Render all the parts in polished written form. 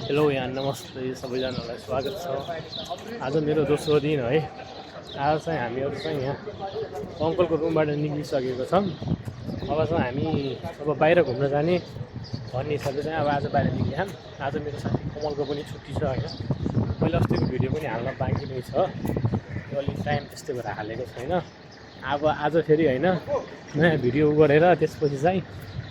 Hello यहाँ नमस्ते सबैजनालाई स्वागत छ। आज मेरो दोस्रो दिन है। आज चाहिँ हामीहरू चाहिँ यहाँ अङ्कलको रुमबाट निक्लिसकेको छौँ। अब चाहिँ हामी अब बाहिर घुम्न जाने भन्ने हिसाबले चाहिँ अब आज बाहिर निक्लिहाल्यौँ। आज मेरो साथी कमलको पनि छुट्टी छ होइन। मैले अस्तिको भिडियो पनि हाल्न बाँकी नै छ, त्यो अलिक टाइम त्यस्तै भएर हालेको छैन। अब आज फेरि होइन नयाँ भिडियो गरेर त्यसपछि चाहिँ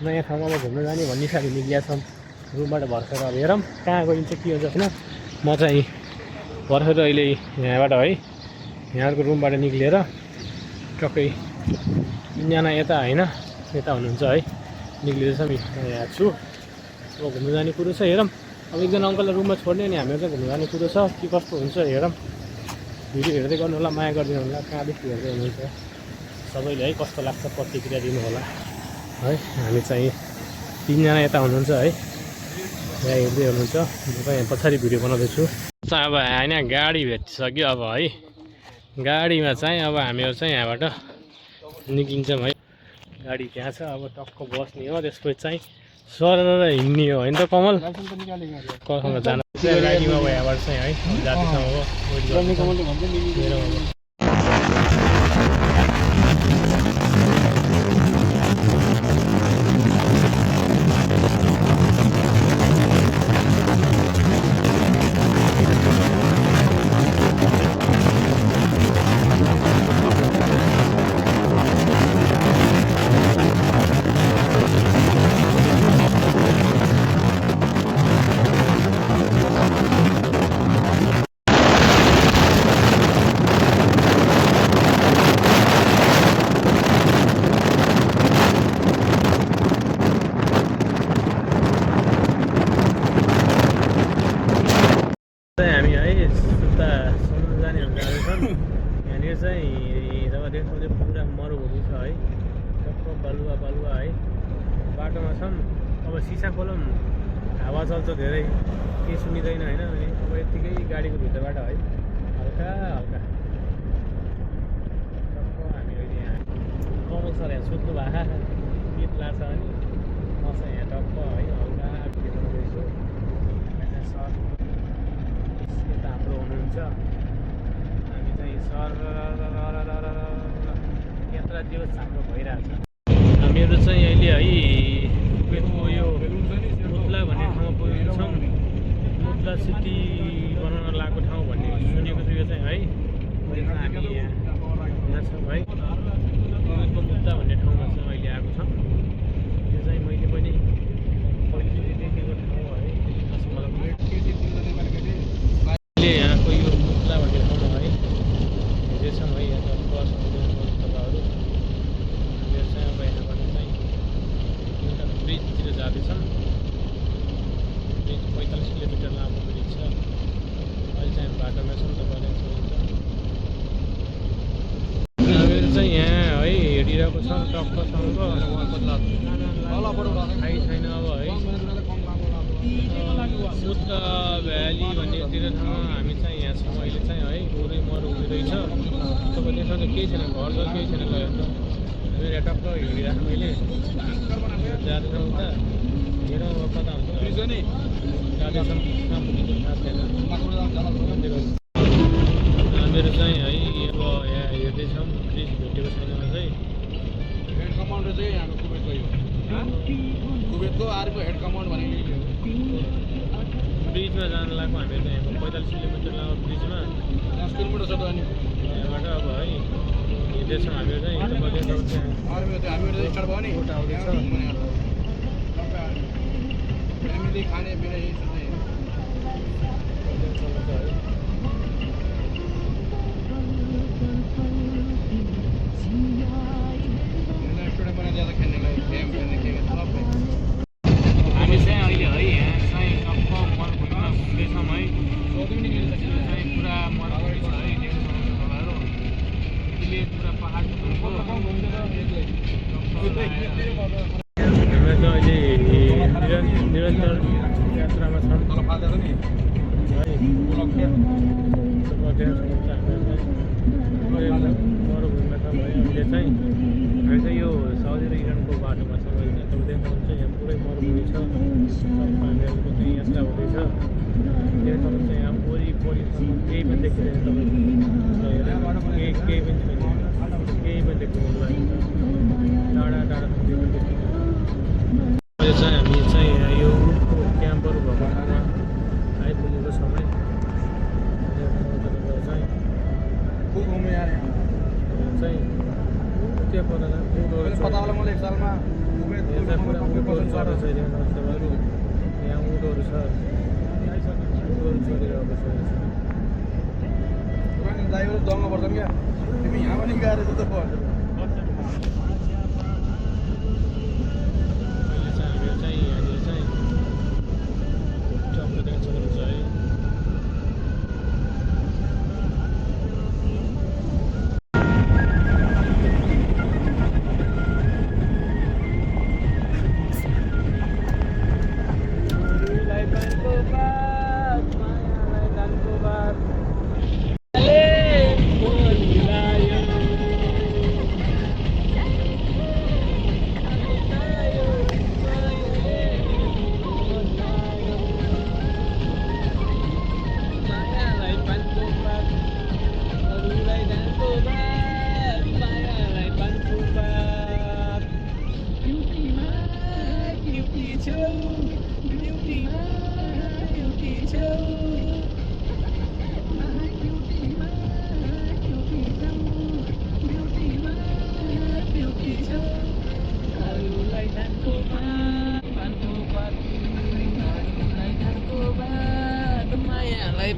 नयाँ ठाउँमा घुम्न जाने भन्ने हिसाबले निक्लिया छौँ। रुमबाट भर्खर अब हेरौँ कहाँ गइन्छ के हुन्छ छैन। म चाहिँ भर्खर अहिले यहाँबाट है यहाँको रुमबाट निक्लिएर टक्कै तिनजना यता होइन यता हुनुहुन्छ है निक्लिँदैछ। म यहाँ छु। अब घुम्नु जाने कुरो छ हेरौँ। अब एकजना अङ्कललाई रुममा छोड्ने अनि हामीहरू चाहिँ घुम्नु जाने कुरो छ के कस्तो हुन्छ हेरौँ। भिडियो हेर्दै गर्नु होला, माया गरिदिनु होला, कहाँदेखि हेर्दै हुनुहुन्छ सबैले है कस्तो लाग्छ प्रतिक्रिया दिनु होला है। हामी चाहिँ तिनजना यता हुनुहुन्छ है यहाँ हेर्दै हुनुहुन्छ। म चाहिँ यहाँ पछाडि भिडियो बनाउँदैछु। अब होइन गाडी भेटिसक्यो अब है। गाडीमा चाहिँ अब हामीहरू चाहिँ यहाँबाट निक्लिन्छौँ है। गाडी त्यहाँ छ, अब टक्क बस्ने हो, त्यसपछि चाहिँ सरेर हिँड्ने हो होइन त कमल। कसँग जानु गाडीमा अब यहाँबाट चाहिँ है जातिसँग बालुवा है बाटोमा छौँ। अब सिसा खोलौँ हावा चल्छ धेरै, केही सुनिँदैन होइन। अनि अब यत्तिकै गाडीको भित्रबाट है हल्का हल्का टक्क हामी अहिले यहाँ कमल सर यहाँ सुत्नु भएको गीत लाग्छ अनि म चाहिँ यहाँ टक्क है हल्का भित्राउँदैछु। सर यता हाम्रो हुनुहुन्छ। हामी चाहिँ सर यात्रा दिवस हाम्रो भइरहेछ। हामीहरू चाहिँ अहिले है कुवेतको यो मुतला भन्ने ठाउँमा पुगेको छौँ। मुतला सिटी बनाउन लागेको ठाउँ भन्ने सुनेको छु यो चाहिँ है। हामी यहाँ छौँ है कुवेतको मुतला भन्ने ठाउँमा चाहिँ अहिले आएको छौँ। यो चाहिँ मैले पनि पहिलोचोटि देखेको ठाउँ है। अहिले यहाँको यो मुतला भन्ने ठाउँमा है हेर्दैछौँ है। यहाँ बस तपाईँहरू हामीहरू चाहिँ अब यहाँबाट चाहिँ एउटा ब्रिजतिर जाँदैछौँ। ब्रिज 45 किलोमिटर लामो ब्रिज छ। अहिले चाहिँ बाटोमा छौँ, तपाईँले सोध्नुहुन्छ। हामीहरू चाहिँ यहाँ है हिँडिरहेको छौँ टक्कसँग। थाहै छैन अब है मुतला भ्याली भन्नेतिर ठाउँमा हामी चाहिँ यहाँ छौँ अहिले चाहिँ है। पुरै मरु हुँदैछ। तपाईँ त्यसमा चाहिँ केही छैन, घर घर केही छैन गयो त। मेरो टक्क हिँडिरहेको मैले जाँदैछौँ उता हेरौँ अब कता हुन्छ जाँदैछौँ कहाँ पुगेको थाहा छैन। मेरो चाहिँ है अब यहाँ हेर्दैछौँ ब्रिज भेटेको छैन अझै। हेड कमान्डर चाहिँ यहाँको कुवेतको यो कुवेतको आर्मीको हेड कमान्ड भनेको ब्रिजमा जानु लाग्यो हामीहरू चाहिँ यहाँको 45 किलोमिटर लामो ब्रिजमा 10 किलोमिटर छ त। अनि यहाँबाट अब है हिँड्दैछौँ हामीहरू चाहिँ हामीहरू स्टार्ट भयो नि आउँदैछ। फ्यामिली खाने पिउने यही छ चाहिँ स्टुडेन्ट पनि ज्यादा खेल्नेलाई गेम खेल्ने के सबै। हामी चाहिँ अहिले है यहाँ चाहिँ टक्क मरुभूमिमा घुम्दैछौँ है। चाहिँ पुरा मरुभूमि छ है देख्नु सक्नुहुन्छ तपाईँहरू। अहिले पुरा पहाड हामी चाहिँ अहिले निरन्तर यात्रामा छौँ है। मरुभूमिमा छौँ है। अहिले चाहिँ हामी चाहिँ यो साउदी र इरानको बाटोमा छौँ। अहिले तपाईँ देख्नुहुन्छ यहाँ पुरै मरुभूमि छ। हामीहरूको चाहिँ यात्रा हुँदैछ। यहाँसम्म चाहिँ यहाँ वरिपरिसम्म केही पनि देखिँदैन तपाईँको केही पनि छैन केही पनि देख्नु टाढा टाढासम्म केही पनि देखिँदैन यो चाहिँ हामी चाहिँ यो क्याम्पहरू भएको ठाउँमा आइपुगेको समय चाहिँ चाहिँ त्यो पर पता होला मलाई एक सालमा यहाँ पुरा उँटहरू चढेको छ तपाईँहरू यहाँ उँटहरू छ उँटहरू चढिरहेको छ ड्राइभर दङ्ग पर्छन् क्या तिमी यहाँ पनि गएर त पर्छ अहिले चाहिँ यहाँनिर चाहिँ टक्क देख्न सक्नुहुन्छ है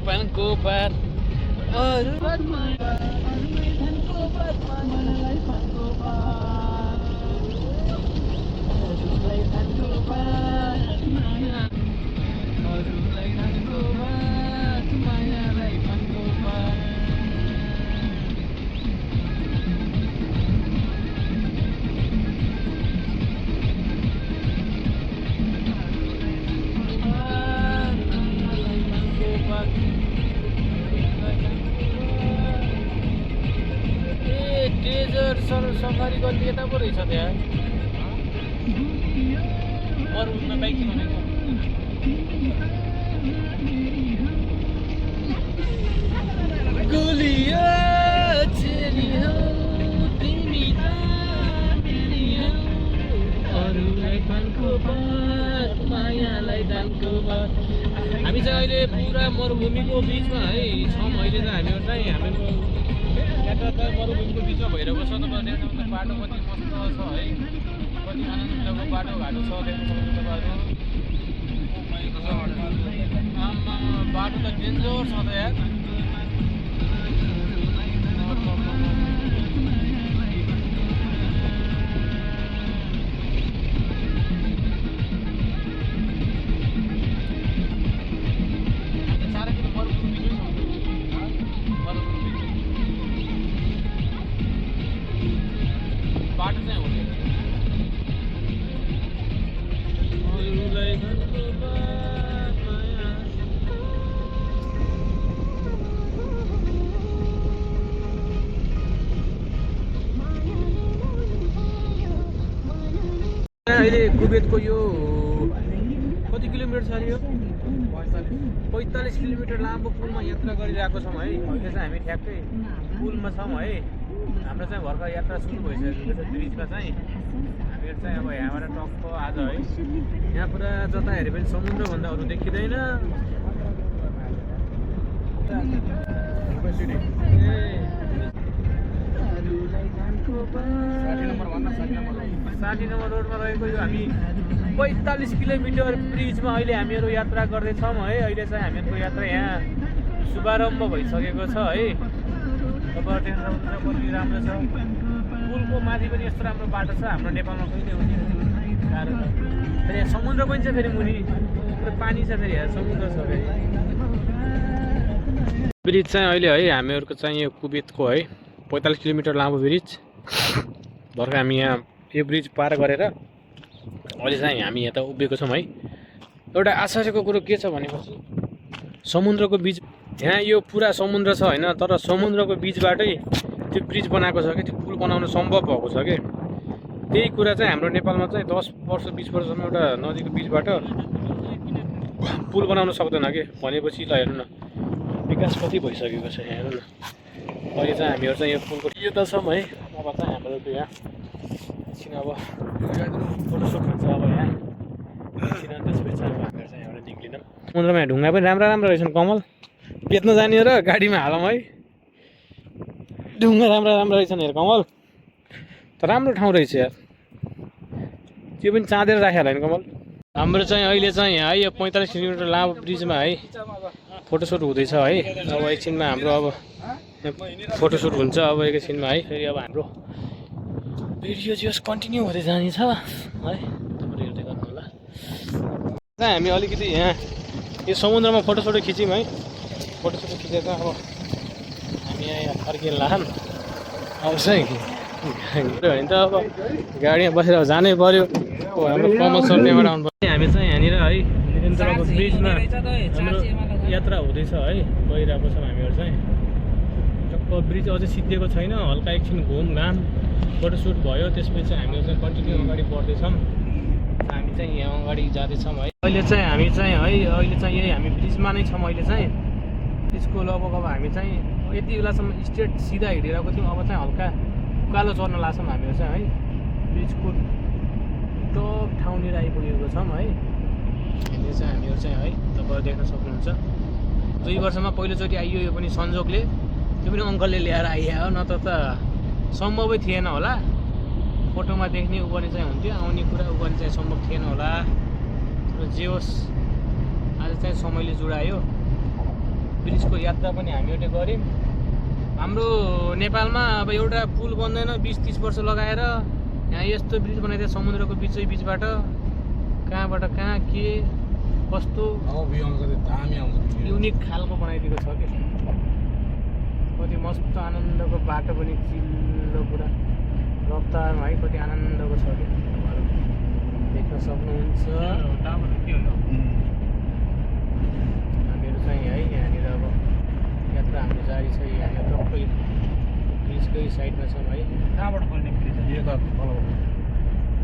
पानको पात सफारी गर्ने यता पो रहेछ त्यहाँ मरुभूमिमा बाइक चलाउनेको गोलियो चेली हो तिमी त मेरी हो अरूलाई पानको पात मायालाई दानको पात हामी चाहिँ अहिले पुरा मरुभूमिको बिचमा है छौँ अहिले चाहिँ हामीहरू चाहिँ हाम्रो यातायात मरुभूमिको बिचमा भइरहेको छ तपाईँहरूले बाटो कति कस्तो छ है कति आनन्दको बाटोघाटो छ देख्न सक्नुहुन्छ तपाईँहरू आमा बाटो त डेन्जर छ त यार बाटो चाहिँ हो अहिले कुवेतको यो कति किलोमिटर छ अरे यो 45 किलोमिटर लामो पुलमा यात्रा गरिरहेको छौँ है अहिले चाहिँ हामी ठ्याक्कै पुलमा छौँ है हाम्रो चाहिँ भर्खर यात्रा सुरु भइसकेको छ ब्रिजमा चाहिँ हामीहरू चाहिँ अब यहाँबाट टक्क आज है यहाँ पुरा जता हेरे पनि समुद्रभन्दा अरू देखिँदैन साठी नम्बर रोडमा रहेको यो हामी 45 किलोमिटर ब्रिजमा अहिले हामीहरू यात्रा गर्दैछौँ है अहिले चाहिँ हामीहरूको यात्रा यहाँ शुभारम्भ भइसकेको छ है तपाईँ टेन्सन कति राम्रो छ पुलको माथि पनि यस्तो राम्रो बाटो छ हाम्रो नेपालमा कहिले हुने गाह्रो छ फेरि यहाँ समुद्र पनि छ फेरि मुनि पानी छ फेरि यहाँ समुद्र छ फेरि ब्रिज चाहिँ अहिले है हामीहरूको चाहिँ यो कुवेतको है 45 किलोमिटर लामो ब्रिज भर्खर हामी यहाँ यो ब्रिज पार गरेर अहिले चाहिँ हामी यहाँ त उभिएको छौँ है एउटा आश्चर्यको कुरो के छ भनेपछि समुद्रको बिच यहाँ यो पुरा समुद्र छ होइन तर समुद्रको बिचबाटै त्यो ब्रिज बनाएको छ कि त्यो पुल बनाउन सम्भव भएको छ कि त्यही कुरा चाहिँ हाम्रो नेपालमा चाहिँ 10 वर्ष 20 वर्षसम्म एउटा नदीको बिचबाट पुल बनाउन सक्दैन कि भनेपछि ल हेर्नु न विकास कति भइसकेको छ यहाँ हेर्नु न। अहिले चाहिँ हामीहरू चाहिँ यो पुलको यो त छौँ है। अब चाहिँ हाम्रो त्यो यहाँ एकछिन अब फोटोसुट हुन्छ अब यहाँ एकछिन त्यसपछि अब हामीहरू चाहिँ यहाँबाट निक्लिँदैछौँ। समुद्रमा यहाँ ढुङ्गा पनि राम्रा राम्रा रहेछन् कमल बेच्न जाने र गाडीमा हालौँ है। ढुङ्गा राम्रा राम्रा रहेछन् हेर कमल त राम्रो ठाउँ रहेछ यार। त्यो पनि चाँदेर राख्यो होला नि कमल। हाम्रो चाहिँ अहिले चाहिँ यहाँ है यो 45 किलोमिटर लामो ब्रिजमा है फोटोसुट हुँदैछ है। अब एकछिनमा हाम्रो अब फोटोसुट हुन्छ अब एकैछिनमा है। फेरि अब हाम्रो भिडियो चाहिँ कन्टिन्यू हुँदै जानेछ है। तपाईँले हेर्दै गर्नु होला। हामी अलिकति यहाँ यो समुद्रमा फोटोसोटो खिच्यौँ है। फोटोसोटो खिचेर अब हामी यहाँ फर्किएला अब चाहिँ भने त अब गाडीमा बसेर जानै पर्यो। हाम्रो कमल सर त्यहाँबाट आउनु पर्यो। हामी चाहिँ यहाँनिर है निरन्तरको ब्रिजमा हाम्रो यात्रा हुँदैछ है। गइरहेको छौँ हामीहरू चाहिँ। टक्क ब्रिज अझै सिद्धिएको छैन। हल्का एकछिन घुमघाम फोटोसुट भयो त्यसपछि हामीहरू चाहिँ कन्टिन्यू अगाडि बढ्दैछौँ। हामी चाहिँ यहाँ अगाडि जाँदैछौँ है। अहिले चाहिँ हामी चाहिँ है अहिले चाहिँ यही हामी ब्रिजमा नै छौँ। अहिले चाहिँ ब्रिजको लगभग अब हामी चाहिँ यति बेलासम्म स्ट्रेट सिधा हिँडिरहेको थियौँ। अब चाहिँ हल्का उकालो चढ्न लाग्छौँ हामीहरू चाहिँ है। ब्रिजको टप ठाउँनिर आइपुगेको छौँ है। यहाँनिर चाहिँ हामीहरू चाहिँ है तपाईँहरू देख्न सक्नुहुन्छ 2 वर्षमा पहिलोचोटि आइयो। यो पनि संजोगले त्यो पनि अङ्कलले ल्याएर आइयो नत्र त सम्भवै थिएन होला। फोटोमा देख्ने ऊ पनि चाहिँ हुन्थ्यो आउने कुरा ऊ पनि चाहिँ सम्भव थिएन होला। र जे होस् आज चाहिँ समयले जुडायो। ब्रिजको यात्रा पनि हामीहरूले गऱ्यौँ। हाम्रो नेपालमा अब एउटा पुल बन्दैन 20-30 वर्ष लगाएर यहाँ यस्तो ब्रिज बनाइदियो समुद्रको बिचबाट कहाँबाट कहाँ के कस्तो युनिक खालको बनाइदिएको छ कि। कति मस्त आनन्दको बाटो पनि चिल्लो पुरा रफ्तारमा है कति आनन्दको छ कि देख्न सक्नुहुन्छ। हामीहरू चाहिँ है यहाँनिर अब यात्रा हाम्रो जारी छ। यहाँ टक्कै ब्रिजकै साइडमा छौँ है। कहाँबाट खोल्ने ब्रिज यो त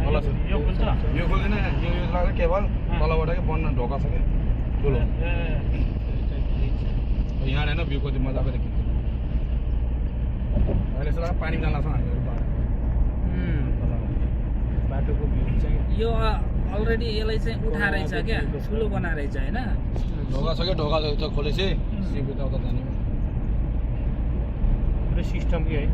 यो खोल्छ यो खोल्दैन यो लाग्यो केवल तलबाट के बन्न ढोका छ कि ठुलो यहाँ होइन भ्यू कति मजाको देखिन्छ। अहिले सर पानी जान लाग्छ हामीहरू बाटोको भ्यू चाहिँ यो अलरेडी यसलाई चाहिँ उठाएछ क्या ठुलो बनाएछ होइन। ढोका छ क्या ढोका छ खोलेपछि सिपी त उता जाने पुरै सिस्टम कि है।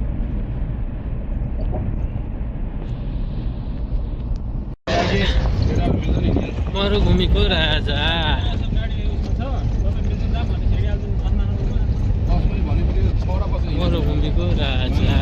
मरुभूमिको राजा मरुभूमिको राजा